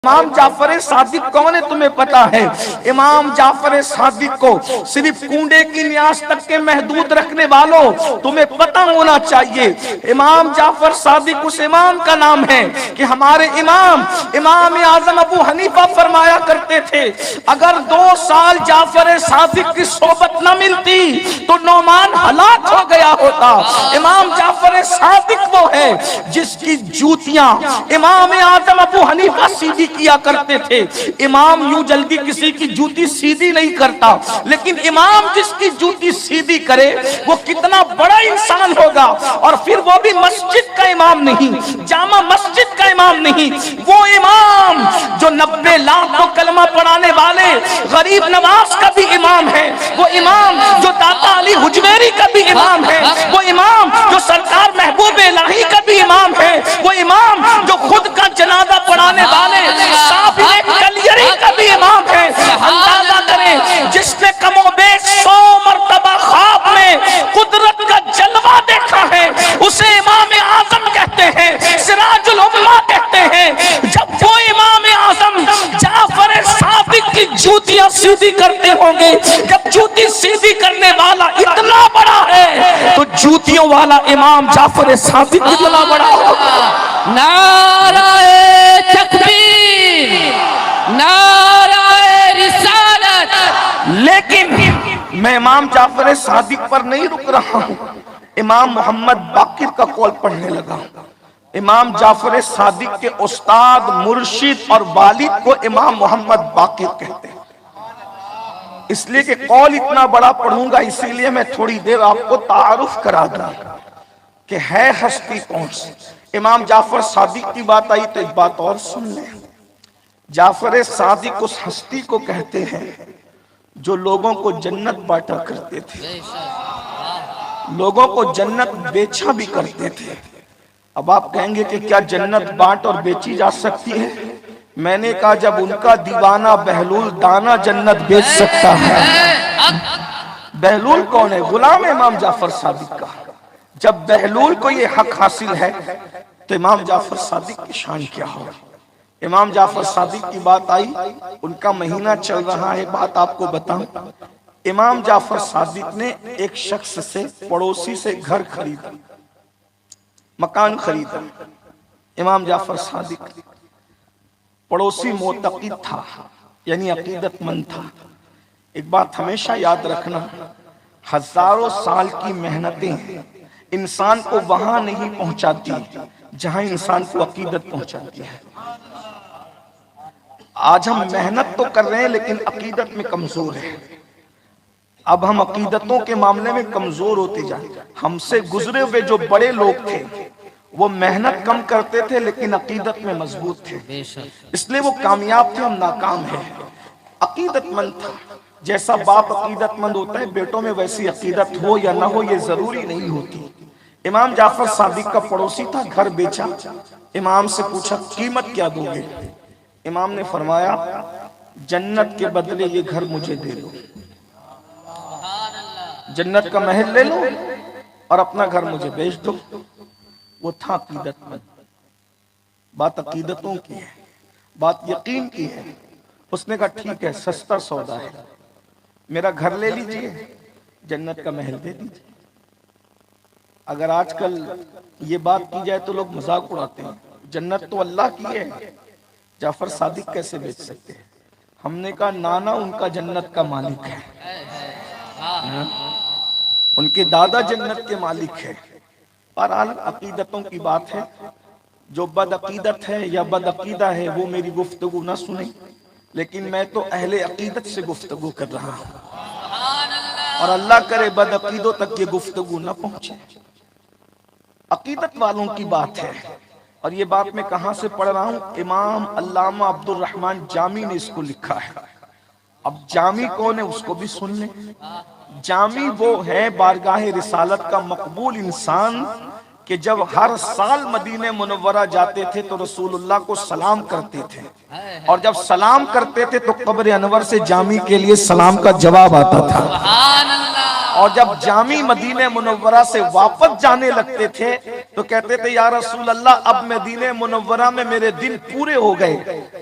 इमाम जाफर सादिक कौन है तुम्हें पता है? इमाम जाफर सादिक को सिर्फ कूड़े की न्यास तक के महदूद रखने वालों तुम्हें पता होना चाहिए। इमाम जाफर सादिक उस इमाम का नाम है कि हमारे इमाम आजम अबू हनीफा फरमाया करते थे, अगर 2 साल जाफर सादिक की सोबत न मिलती तो नौमान हलाक हो गया होता। इमाम जाफर सादिक वो है जिसकी जूतियां इमाम आजम अबू हनीफा सीधी किया करते थे। इमाम यूं जल्दी किसी की जूती सीधी नहीं करता, लेकिन इमाम जिसकी जूती सीधी करे वो कितना बड़ा इंसान होगा। और फिर वो भी मस्जिद का इमाम नहीं, जामा मस्जिद का इमाम नहीं, वो इमाम जो 90 लाख को कलमा पढ़ाने वाले गरीब नवाज का भी इमाम है, वो इमाम जो दाता अली हुजवेरी का भी इमाम है, वो इमाम जो सरकार महबूब इलाही का भी इमाम है, वो इमाम जो खुद का जनाजा पढ़ाने वाले साबिर कलियरी का भी इमाम है। अंदाजा करें, जिसने कमोबेश 100 मरतबा ख्वाब में कुदरत का जलवा देखा है उसे इमाम आजम कहते हैं, सिराजुल उम्मा कहते हैं। जब वो इमाम आजम जाफर सादिक की जूतियां सीधी करते होंगे, जब जूती सीधी करने वाला इतना बड़ा है तो जूतियों वाला इमाम जाफर सादिक कितना बड़ा होगा। नाराए तकबीर, नाराए रिसालत। लेकिन मैं इमाम जाफर सादिक पर नहीं रुक रहा हूं, इमाम मोहम्मद बाकिर का कौल पढ़ने लगा। इमाम जाफर सादिक के उस्ताद, मुर्शिद और वालिद को इमाम मोहम्मद बाकिर कहते हैं। इसलिए कि कौल इतना बड़ा पढ़ूंगा, इसीलिए मैं थोड़ी देर आपको तारुफ करा दूं कि है हस्ती कौन सी। इमाम जाफर सादिक की बात आई तो एक बात और सुन लें। जाफर सादिक उस हस्ती को कहते हैं जो लोगों को जन्नत बांटा करते थे, लोगों को जन्नत बेचा भी करते थे। अब आप कहेंगे कि क्या जन्नत बांट और बेची जा सकती है? मैंने कहा जब उनका दीवाना बहलूल दाना जन्नत बेच सकता है। बहलूल कौन है? गुलाम इमाम जाफर सादिक का। जब बहलूल को ये हक हासिल है तो इमाम जाफर सादिक की शान क्या होगा। इमाम जाफर सादिक की बात आई, उनका महीना चल रहा है। बात आपको बताऊं, इमाम जाफर सादिक ने एक शख्स से, पड़ोसी से घर खरीदा, मकान खरीदा। इमाम जाफर सादिक पड़ोसी मोतक़िद था, यानी अकीदतमंद था। एक बात हमेशा याद रखना, हजारों साल की मेहनतें इंसान को वहां नहीं पहुंचाती जहां इंसान को अकीदत पहुंचाती है। आज हम मेहनत तो कर रहे हैं लेकिन अकीदत में कमजोर है। अब हम अकीदतों के मामले में कमजोर होते जाए। हमसे गुजरे हुए जो बड़े लोग थे वो मेहनत कम करते थे लेकिन अकीदत में मजबूत थे, इसलिए वो कामयाब थे, हम नाकाम हैं। अकीदतमंद था। जैसा बाप अकीदतमंद होता है, बेटों में वैसी अकीदत हो या ना हो ये जरूरी नहीं होती। इमाम जाफर सादिक का पड़ोसी था, घर बेचा। इमाम से पूछा कीमत क्या दोगे? इमाम ने फरमाया जन्नत के बदले ये घर मुझे दे दो, जन्नत का महल ले लो और अपना घर मुझे बेच दो। वो था अकीदतमंद। बात अकीदतों की है, बात यकीन की है। उसने कहा ठीक है, सस्ता सौदा है, मेरा घर ले लीजिए, जन्नत का महल दे दीजिए। अगर आजकल ये बात की जाए तो लोग मजाक उड़ाते हैं, जन्नत तो अल्लाह की है, जाफर सादिक कैसे बेच सकते हैं? हमने कहा नाना उनका जन्नत का मालिक है, उनके दादा जन्नत के मालिक है। बहरहाल अकीदतों की बात है। जो बदअकीदत है या बदअकीदा है वो मेरी गुफ्तगू ना सुने, लेकिन मैं तो अहले अकीदत से गुफ्तगू कर रहा हूँ और अल्लाह करे बदअकीदों तक ये गुफ्तगू ना पहुंचे। अकीदत वालों की बात है और ये बात मैं कहां से पढ़ रहा हूं? इमाम अल्लामा अब्दुल रहमान जामी ने इसको लिखा है। अब जामी कौन है उसको भी सुन ले। जामी वो है बारगाह रिसालत का मकबूल इंसान कि जब हर साल मदीने मुनव्वरा जाते थे तो रसूलुल्लाह को सलाम करते थे, और जब सलाम करते थे तो कब्र अनवर से जामी के लिए सलाम का जवाब आता था। और जब जामी मदीने मुनव्वरा से वापस जाने लगते थे तो कहते थे या रसूल अल्लाह, अब मदीने मुनव्वरा में मेरे दिन पूरे हो गए,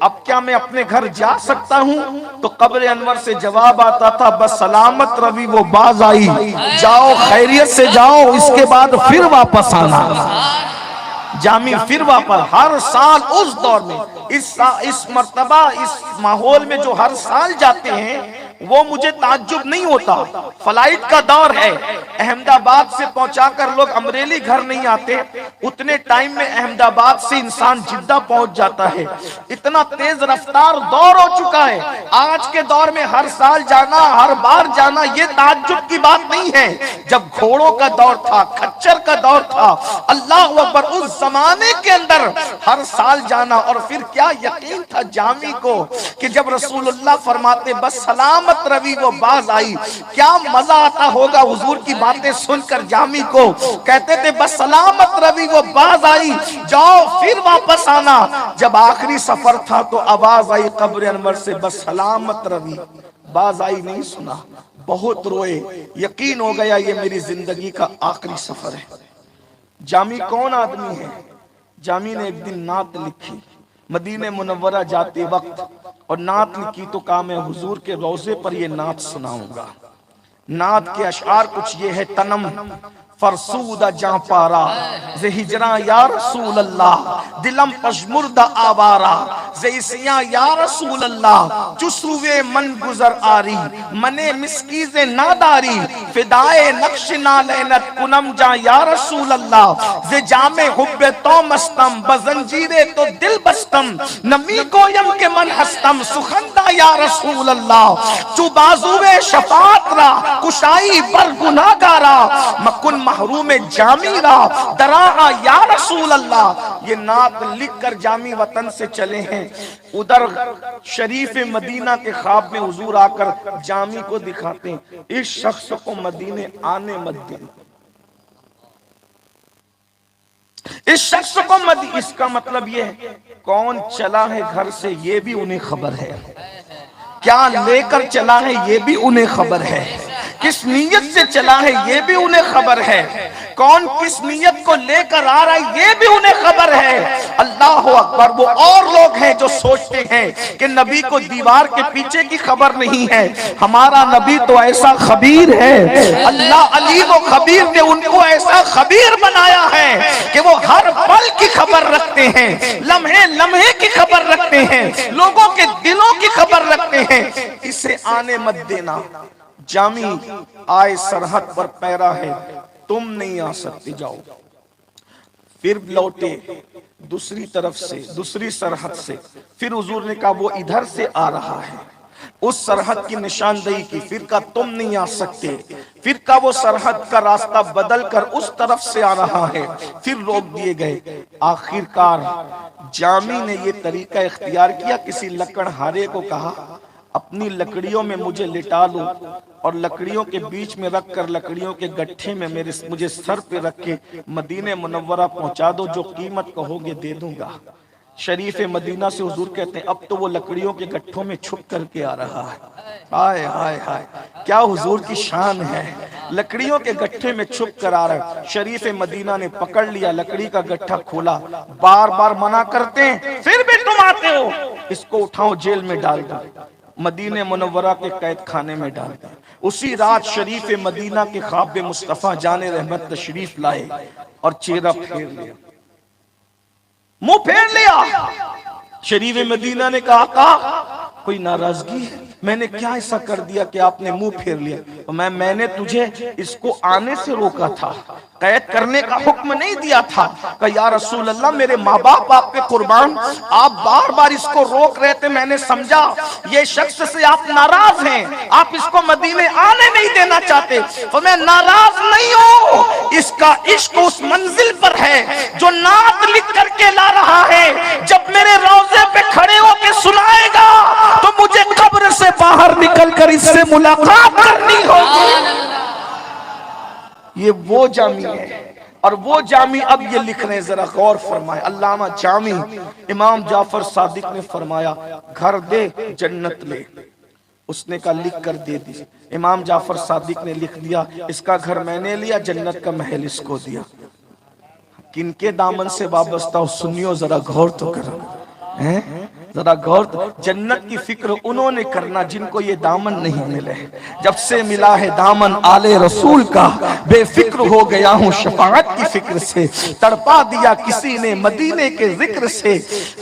अब क्या मैं अपने घर जा सकता हूँ? तो कब्र अनवर से जवाब आता था, बस सलामत रवि वो बाज आई, जाओ खैरियत से जाओ, इसके बाद फिर वापस आना। जामी फिर वापस हर साल उस दौर में इस मर्तबा इस माहौल में जो हर साल जाते हैं वो मुझे ताज्जुब नहीं होता। फ्लाइट का दौर है, अहमदाबाद से पहुंचाकर लोग अमरेली घर नहीं आते, उतने टाइम में अहमदाबाद से इंसान जिद्दा पहुंच जाता है। इतना तेज रफ्तार दौर हो चुका है। आज के दौर में हर साल जाना, हर बार जाना, ये ताज्जुब की बात नहीं है। जब घोड़ों का दौर था, खच्चर का दौर था, अल्लाह अकबर, उस जमाने के अंदर हर साल जाना। और फिर क्या यकीन था जामी को कि जब रसूलुल्लाह फरमाते बस सलामत रवि वो बाज आई, क्या मजा आता होगा हुजूर की बातें सुनकर। जामी को कहते थे बस सलामत रवि वो बाज आई, जाओ फिर वापस आना। जब आखिरी सफर था तो आवाज आई कब्र अनवर से, बस सलामत रवि बाज आई नहीं सुना। बहुत रोए, यकीन हो गया ये मेरी जिंदगी का आखिरी सफर है। जामी कौन आदमी है? जामी ने एक दिन नात लिखी मदीने मुनव्वरा जाते वक्त, और नात लिखी तो कहा मैं हुजूर के रोजे पर ये नात सुनाऊंगा। नात के अशआर कुछ ये है, तनम फरसूदा जा पारा जे हिजरा या रसूल अल्लाह, दिलम पशमुर्दा आवारा जे इसिया या रसूल अल्लाह, चुसरुवे मन गुजर आरी मने मिस्कीजे नादारी, फिदाए नक्श नालैनत कुनम जा या रसूल अल्लाह, जे जामे हुब्बे तो मस्तम बजंजीरे तो दिल बस्तम, नमी को यम के मन हस्तम सुखंदा या रसूल अल्लाह, चु बाजुए शफात रा कुशाई पर गुनाहगारा, मकुन महरूम जामीरा दराहा या रसूल अल्लाह। ये नात लिख कर जामी वतन से चले हैं। उधर शरीफ मदीना के ख्वाब में हुजूर आकर जामी को दिखाते हैं, इस शख्स को मदीने आने मत देना, इस शख्स को मत। इसका मतलब ये है कौन चला है घर से ये भी उन्हें खबर है, क्या लेकर चला है ये भी उन्हें खबर है, किस नीयत से चला है ये भी उन्हें खबर है, कौन किस नीयत को लेकर आ रहा है ये भी उन्हें खबर है। अल्लाह अकबर। वो और लोग हैं जो सोचते हैं कि नबी को दीवार के पीछे की खबर नहीं है, हमारा नबी तो ऐसा खबीर है। अल्लाह अलीम व खबीर ने उनको ऐसा खबीर बनाया है कि वो हर पल की खबर रखते हैं, लम्हे लम्हे की खबर रखते हैं, लोगों के दिलों की खबर रखते हैं। इसे आने मत देना। जामी आए सरहद पर पैरा है, तुम नहीं आ सकते, जाओ। फिर लौटे दूसरी तरफ से, दूसरी सरहद से, फिर हुजूर ने कहा वो इधर से आ रहा है, उस सरहद की निशानदेही की। फिर का तुम नहीं आ सकते, फिर का वो सरहद का रास्ता बदल कर उस तरफ से आ रहा है, फिर रोक दिए गए। आखिरकार जामी ने ये तरीका इख्तियार किया, किसी लकड़हारे को कहा अपनी लकड़ियों में मुझे लिटा लो और लकड़ियों के बीच में रखकर लकड़ियों के गट्ठे में मुझे सर पे रख के मदीने मुनव्वरा पहुंचा दो, जो कीमत कहोगे दे दूंगा। शरीफ मदीना से हुजूर कहते हैं अब तो वो लकड़ियों के गट्ठों में छुप करके आ रहा है। हाय हाय हाय, क्या हुजूर की शान है, लकड़ियों के गट्ठे में छुप कर आ रहा है। शरीफ मदीना ने पकड़ लिया, लकड़ी का गट्ठा खोला, बार बार मना करते हैं, फिर भी तुम आते हो, इसको उठाओ जेल में डाल दो। मदीने मुनव्वरा के कैद खाने में डाल दिया। उसी रात शरीफ मदीना के ख्वाब मुस्तफा जाने रहमत तशरीफ लाए और चेहरा फेर लिया, मुंह फेर लिया। शरीफ मदीना ने कहा कोई नाराजगी है? मैंने क्या ऐसा कर दिया कि आपने मुंह फेर लिया? तो मैंने तुझे इसको आने से रोका था, कैद करने का हुक्म नहीं दिया था। कहा या रसूल अल्लाह, मेरे माँ बाप आपके कुर्बान, आप बार बार इसको रोक रहे थे, मैंने समझा ये शख्स से आप नाराज हैं, आप इसको मदीने आने नहीं देना चाहते। तो मैं नाराज नहीं हूँ, इसका इश्क उस मंजिल पर है जो नात लिख करके ला रहा है। जब मेरे रोजे पे खड़े होके सुनाएगा तो मुझे कब्र से बाहर निकलकर इससे मुलाकात करनी होगी। ये वो जामी है, और वो जामी अब ये लिख रहे हैं, जरा गौर फरमाए। अल्लामा जामी इमाम जाफर सादिक ने फरमाया घर दे जन्नत ले, उसने कहा लिख कर दे दी। इमाम जाफर सादिक ने लिख दिया, इसका घर मैंने लिया, जन्नत का महल इसको दिया। किनके दामन से वाबस्ता हो सुनियो, जरा गौर तो करो, हैं जरा गौर। जन्नत की फिक्र उन्होंने करना जिनको ये दामन नहीं मिले। जब से मिला है दामन आले रसूल का, बेफिक्र हो गया हूँ शफाअत की फिक्र से। तड़पा दिया किसी ने मदीने के जिक्र से,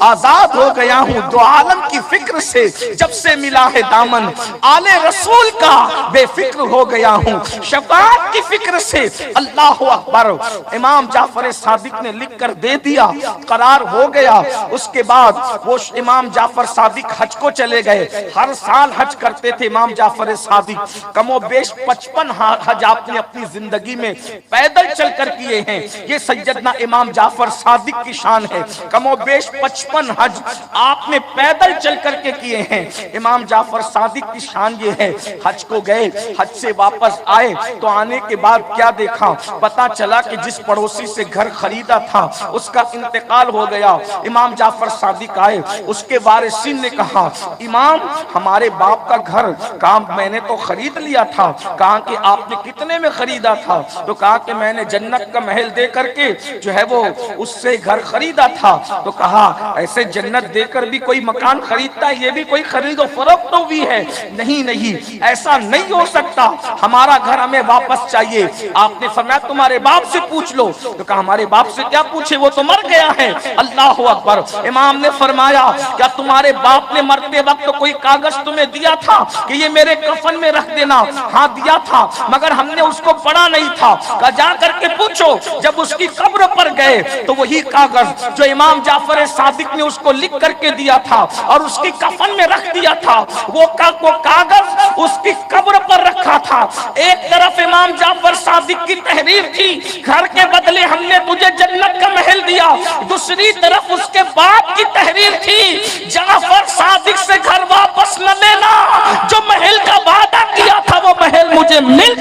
आजाद हो गया हूँ दो आलम की फिक्र से। जब से मिला है दामन आले रसूल का, बेफिक्र हो गया हूँ शफाअत की फिक्र से। अल्लाह अकबर। इमाम जाफर सादिक ने लिख कर दे दिया, करार हो गया। उसके बाद वो इमाम जाफर सादिक हज को चले गए। हर साल हज करते थे इमाम जाफर सादिक। कमोबेश 55 हज आपने अपनी जिंदगी में पैदल चलकर किए हैं। ये सैयदना इमाम जाफर सादिक की शान है। कमोबेश 55 हज आपने पैदल चल करके किए हैं। इमाम जाफर सादिक की शान ये है, हज को गए, हज से वापस आए तो आने के बाद क्या देखा, पता चला कि जिस पड़ोसी से घर खरीदा था उसका इंतकाल हो गया। इमाम जाफर सादिक आए, उसके वारिसीन ने कहा, इमाम हमारे बाप का घर। कहा मैंने तो खरीद लिया था। कहा कि आपने कितने में खरीदा था? तो कहा कि मैंने जन्नत का महल दे करके जो है वो उससे घर खरीदा था। तो कहा ऐसे जन्नत देकर भी कोई मकान खरीदता है? ये भी कोई खरीदो फरोख्त तो भी है? नहीं नहीं, ऐसा नहीं हो सकता, हमारा घर हमें वापस चाहिए। आपने फरमाया तुम्हारे बाप से पूछ लो। तो कहा हमारे बाप से क्या पूछे, वो तो मर गया है। अल्लाह अकबर। इमाम ने फरमाया क्या तुम्हारे बाप ने मरते वक्त तो कोई कागज तुम्हें दिया था कि ये मेरे कफन में रख देना? हाँ दिया था, मगर हमने उसको पढ़ा नहीं था। कहा जा करके पूछो। जब उसकी कब्र पर गए तो वही कागज जो इमाम जाफर सादिक ने उसको लिख करके दिया था और उसकी कफन में रख दिया था, वो कागज उसकी कब्र पर रखा था। एक तरफ इमाम जाफर सादिक की तहरीर थी, घर के बदले हमने तुझे जन्नत का महल दिया। दूसरी तरफ उसके बाप की तहरीर थी, जाफर सादिक से घर वापस न लेना, जो महल का वादा किया था वो महल मुझे मिल